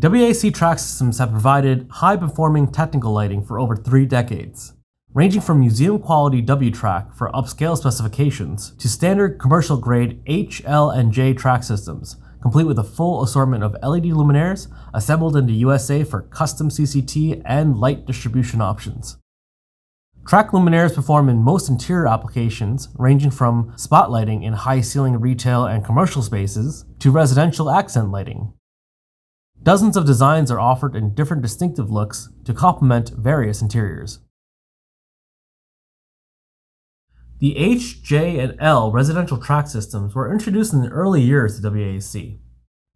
WAC track systems have provided high-performing technical lighting for over 3 decades, ranging from museum-quality W-track for upscale specifications to standard commercial-grade H, L, and J track systems, complete with a full assortment of LED luminaires assembled in the USA for custom CCT and light distribution options. Track luminaires perform in most interior applications, ranging from spotlighting in high-ceiling retail and commercial spaces to residential accent lighting. Dozens of designs are offered in different distinctive looks to complement various interiors. The H, J, and L residential track systems were introduced in the early years of WAC.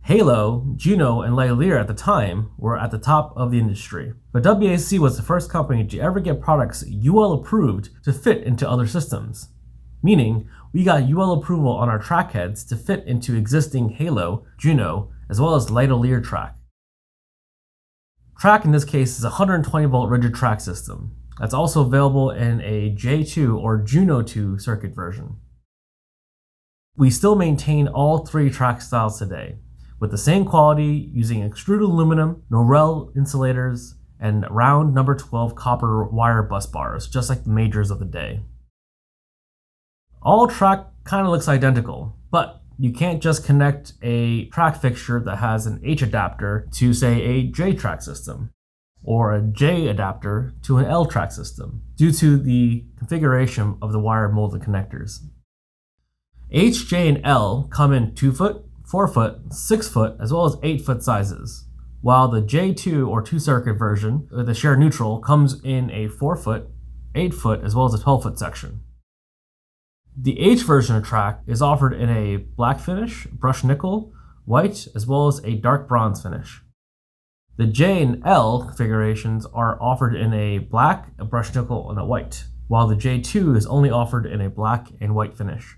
Halo, Juno, and Laylier at the time were at the top of the industry, but WAC was the first company to ever get products UL approved to fit into other systems. Meaning, we got UL approval on our track heads to fit into existing Halo, Juno, as well as Laylier track. Track in this case is a 120 volt rigid track system that's also available in a J2 or Juno 2 circuit version. We still maintain all 3 track styles today, with the same quality using extruded aluminum, Norel insulators, and round number 12 copper wire bus bars, just like the majors of the day. All track kind of looks identical, but you can't just connect a track fixture that has an H adapter to, say, a J track system, or a J adapter to an L track system, due to the configuration of the wire molded connectors. H, J, and L come in 2 foot, 4 foot, 6 foot, as well as 8 foot sizes, while the J2 or 2 circuit version, the share neutral, comes in a 4 foot, 8 foot, as well as a 12 foot section. The H version of track is offered in a black finish, brushed nickel, white, as well as a dark bronze finish. The J and L configurations are offered in a black, a brushed nickel, and a white, while the J2 is only offered in a black and white finish.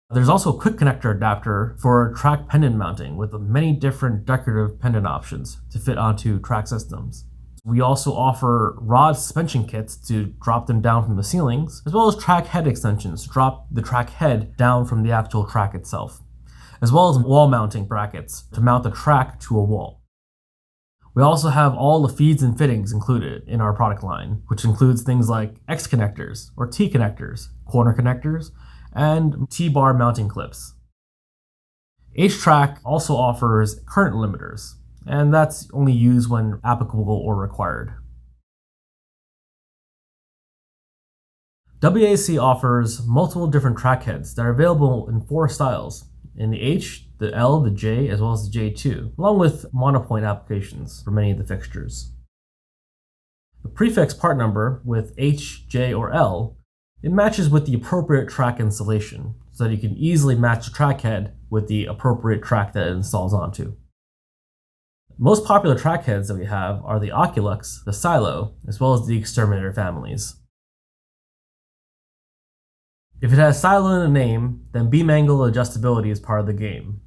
There's also a quick connector adapter for track pendant mounting with many different decorative pendant options to fit onto track systems. We also offer rod suspension kits to drop them down from the ceilings, as well as track head extensions to drop the track head down from the actual track itself, as well as wall mounting brackets to mount the track to a wall. We also have all the feeds and fittings included in our product line, which includes things like X connectors or T connectors, corner connectors, and T-bar mounting clips. H-Track also offers current limiters, and that's only used when applicable or required. WAC offers multiple different track heads that are available in 4 styles, in the H, the L, the J, as well as the J2, along with monopoint applications for many of the fixtures. The prefix part number with H, J, or L, it matches with the appropriate track installation, so that you can easily match the track head with the appropriate track that it installs onto. Most popular track heads that we have are the Oculux, the Silo, as well as the Exterminator families. If it has Silo in the name, then beam angle adjustability is part of the game.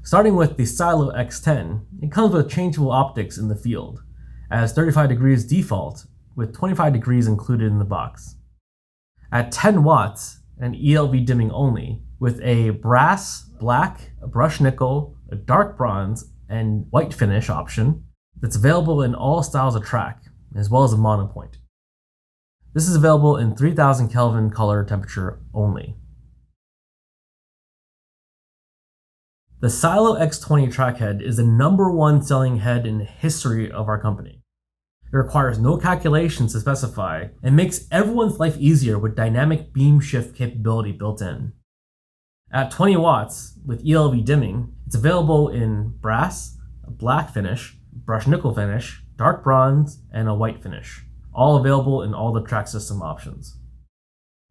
Starting with the Silo X10, it comes with changeable optics in the field, as 35 degrees default, with 25 degrees included in the box. At 10 watts, and ELV dimming only, with a brass, black, a brushed nickel, a dark bronze, and white finish option that's available in all styles of track, as well as a monopoint. This is available in 3000 Kelvin color temperature only. The Silo X20 track head is the #1 selling head in the history of our company. It requires no calculations to specify and makes everyone's life easier with dynamic beam shift capability built in. At 20 watts with ELV dimming, it's available in brass, a black finish, brushed nickel finish, dark bronze, and a white finish, all available in all the track system options.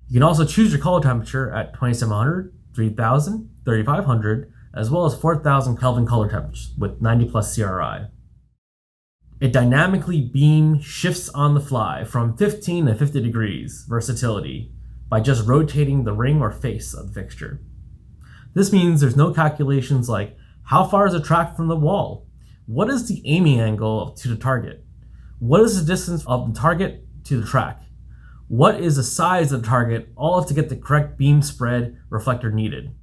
You can also choose your color temperature at 2700, 3000, 3500, as well as 4000 Kelvin color temperatures with 90 plus CRI. It dynamically beam shifts on the fly from 15 to 50 degrees versatility by just rotating the ring or face of the fixture. This means there's no calculations like how far is the track from the wall? What is the aiming angle to the target? What is the distance of the target to the track? What is the size of the target, all to get the correct beam spread reflector needed?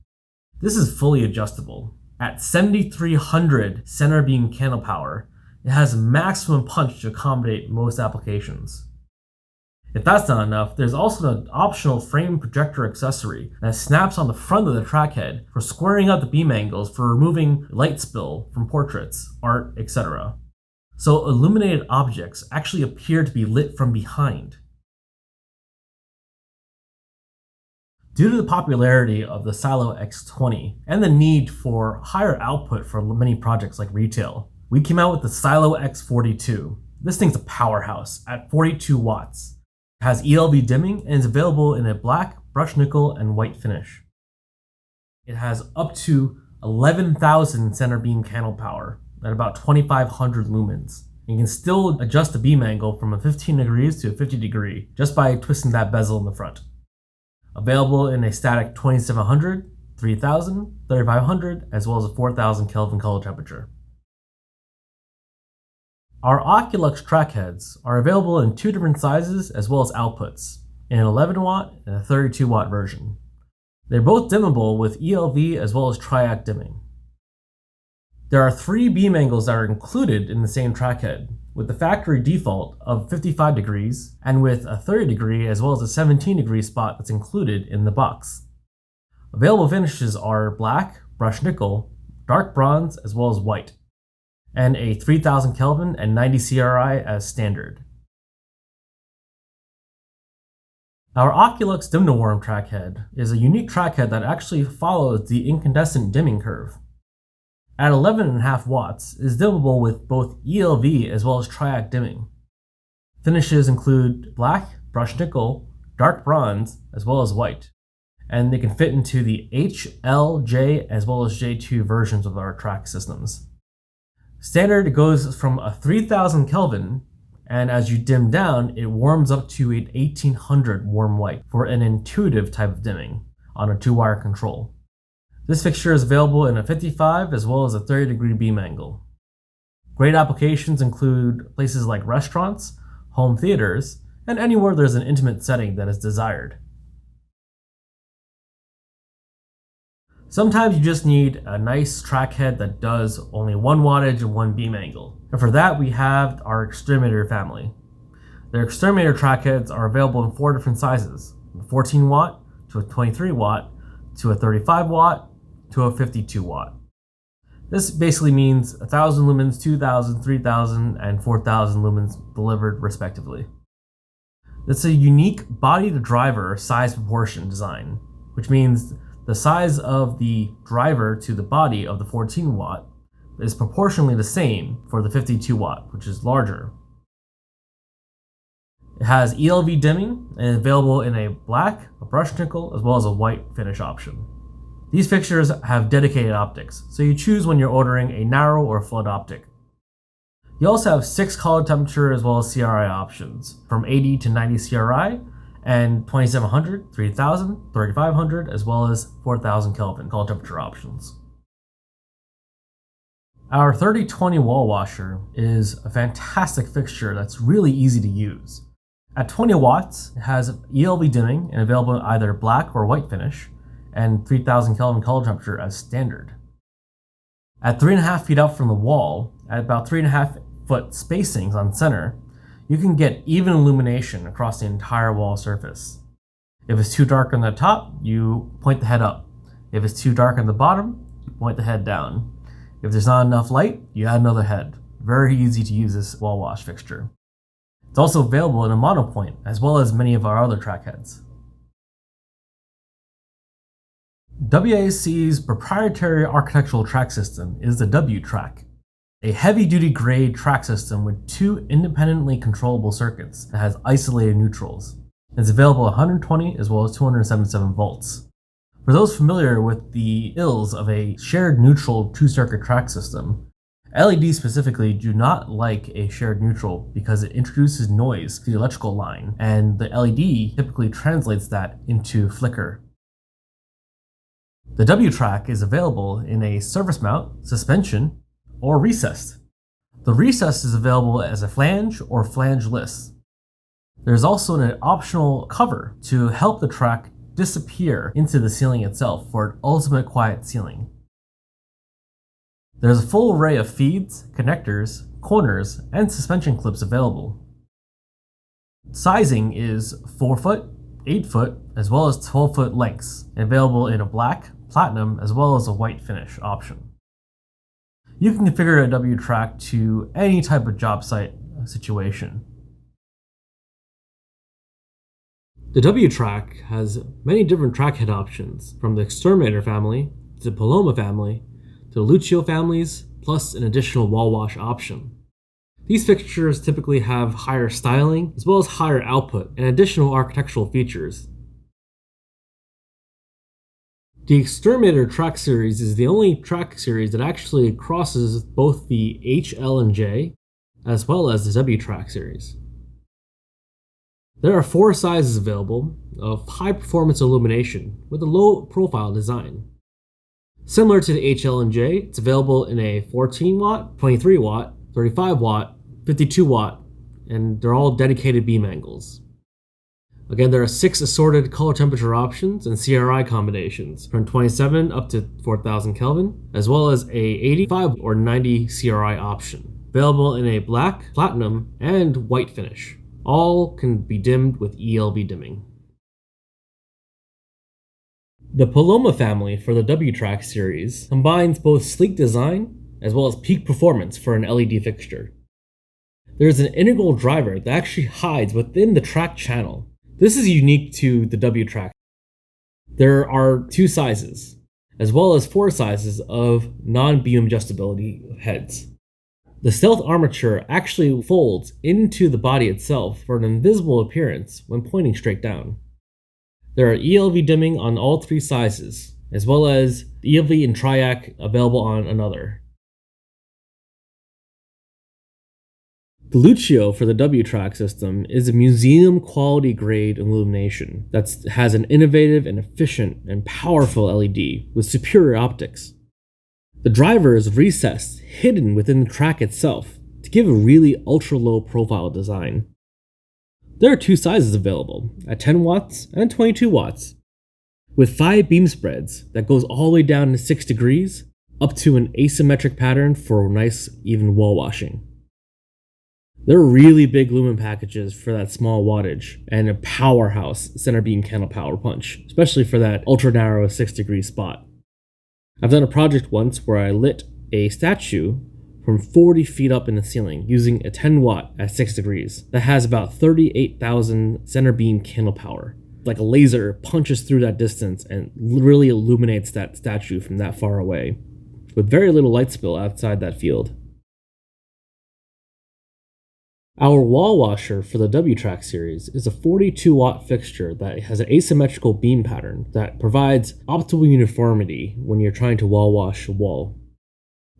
This is fully adjustable. At 7,300 center beam candle power, it has maximum punch to accommodate most applications. If that's not enough, there's also an optional frame projector accessory that snaps on the front of the track head for squaring up the beam angles for removing light spill from portraits, art, etc. So illuminated objects actually appear to be lit from behind. Due to the popularity of the Silo X20 and the need for higher output for many projects like retail, we came out with the Silo X42. This thing's a powerhouse at 42 watts. It has ELV dimming and is available in a black, brushed nickel, and white finish. It has up to 11,000 center beam candle power at about 2,500 lumens. You can still adjust the beam angle from a 15 degrees to a 50 degree just by twisting that bezel in the front. Available in a static 2700, 3000, 3500, as well as a 4000 Kelvin color temperature. Our Oculux track heads are available in two different sizes as well as outputs, in an 11 watt and a 32 watt version. They're both dimmable with ELV as well as triac dimming. There are 3 beam angles that are included in the same track head, with the factory default of 55 degrees and with a 30 degree as well as a 17 degree spot that's included in the box. Available finishes are black, brushed nickel, dark bronze, as well as white, and a 3000 Kelvin and 90 CRI as standard. Our Oculux dim-to-warm track head is a unique track head that actually follows the incandescent dimming curve. At 11.5 watts, it is dimmable with both ELV as well as triac dimming. Finishes include black, brushed nickel, dark bronze, as well as white, and they can fit into the H, L, J, as well as J2 versions of our track systems. Standard goes from a 3000 Kelvin, and as you dim down, it warms up to an 1800 warm white for an intuitive type of dimming on a 2-wire control. This fixture is available in a 55 as well as a 30 degree beam angle. Great applications include places like restaurants, home theaters, and anywhere there's an intimate setting that is desired. Sometimes you just need a nice track head that does only 1 wattage and 1 beam angle. And for that, we have our Exterminator family. The Exterminator track heads are available in 4 different sizes, from a 14 watt to a 23 watt to a 35 watt to a 52 watt. This basically means 1000 lumens, 2000, 3000, and 4000 lumens delivered respectively. It's a unique body to driver size proportion design, which means the size of the driver to the body of the 14 watt is proportionally the same for the 52 watt, which is larger. It has ELV dimming and is available in a black, a brushed nickel, as well as a white finish option. These fixtures have dedicated optics, so you choose when you're ordering a narrow or flood optic. You also have 6 color temperature as well as CRI options, from 80 to 90 CRI, and 2700, 3000, 3500, as well as 4000 Kelvin color temperature options. Our 3020 wall washer is a fantastic fixture that's really easy to use. At 20 watts, it has ELV dimming and available in either black or white finish, and 3000 Kelvin color temperature as standard. At 3.5 feet up from the wall, at about 3.5 foot spacings on center, you can get even illumination across the entire wall surface. If it's too dark on the top, you point the head up. If it's too dark on the bottom, you point the head down. If there's not enough light, you add another head. Very easy to use this wall wash fixture. It's also available in a monopoint, as well as many of our other track heads. WAC's proprietary architectural track system is the WAC Track, a heavy-duty grade track system with 2 independently controllable circuits that has isolated neutrals. It's available at 120 as well as 277 volts. For those familiar with the ills of a shared neutral 2-circuit track system, LEDs specifically do not like a shared neutral because it introduces noise to the electrical line, and the LED typically translates that into flicker. The WAC Track is available in a surface mount, suspension, or recessed. The recessed is available as a flange or flangeless. There's also an optional cover to help the track disappear into the ceiling itself for an ultimate quiet ceiling. There's a full array of feeds, connectors, corners, and suspension clips available. Sizing is 4-foot, 8-foot, as well as 12-foot lengths, available in a black, platinum, as well as a white finish option. You can configure a W-Track to any type of job site situation. The W-Track has many different track head options, from the Exterminator family, to the Paloma family, to the Galluccio families, plus an additional wall wash option. These fixtures typically have higher styling, as well as higher output and additional architectural features. The Exterminator track series is the only track series that actually crosses both the H, L, and J, as well as the W-Track series. There are 4 sizes available of high performance illumination with a low profile design. Similar to the H, L, and J, it's available in a 14 watt, 23 watt, 35 watt, 52 watt, and they're all dedicated beam angles. Again, there are 6 assorted color temperature options and CRI combinations from 27 up to 4000 Kelvin, as well as a 85 or 90 CRI option, available in a black, platinum, and white finish. All can be dimmed with ELV dimming. The Paloma family for the W-Track series combines both sleek design as well as peak performance for an LED fixture. There is an integral driver that actually hides within the track channel. This is unique to the W-Track. There are 2 sizes, as well as 4 sizes of non-beam adjustability heads. The stealth armature actually folds into the body itself for an invisible appearance when pointing straight down. There are ELV dimming on all 3 sizes, as well as ELV and Triac available on another. Galluccio for the W-Track system is a museum quality grade illumination that has an innovative and efficient and powerful LED with superior optics. The driver is recessed, hidden within the track itself to give a really ultra low profile design. There are 2 sizes available, at 10 watts and 22 watts, with 5 beam spreads that goes all the way down to 6 degrees, up to an asymmetric pattern for nice even wall washing. There are really big lumen packages for that small wattage and a powerhouse center beam candle power punch, especially for that ultra narrow 6 degree spot. I've done a project once where I lit a statue from 40 feet up in the ceiling using a 10 watt at 6 degrees that has about 38,000 center beam candle power. Like a laser punches through that distance and really illuminates that statue from that far away, with very little light spill outside that field. Our wall washer for the W-Track series is a 42 watt fixture that has an asymmetrical beam pattern that provides optimal uniformity when you're trying to wall wash a wall.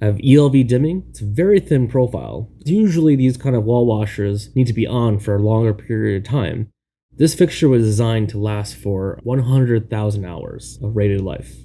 I have ELV dimming. It's a very thin profile. Usually these kind of wall washers need to be on for a longer period of time. This fixture was designed to last for 100,000 hours of rated life.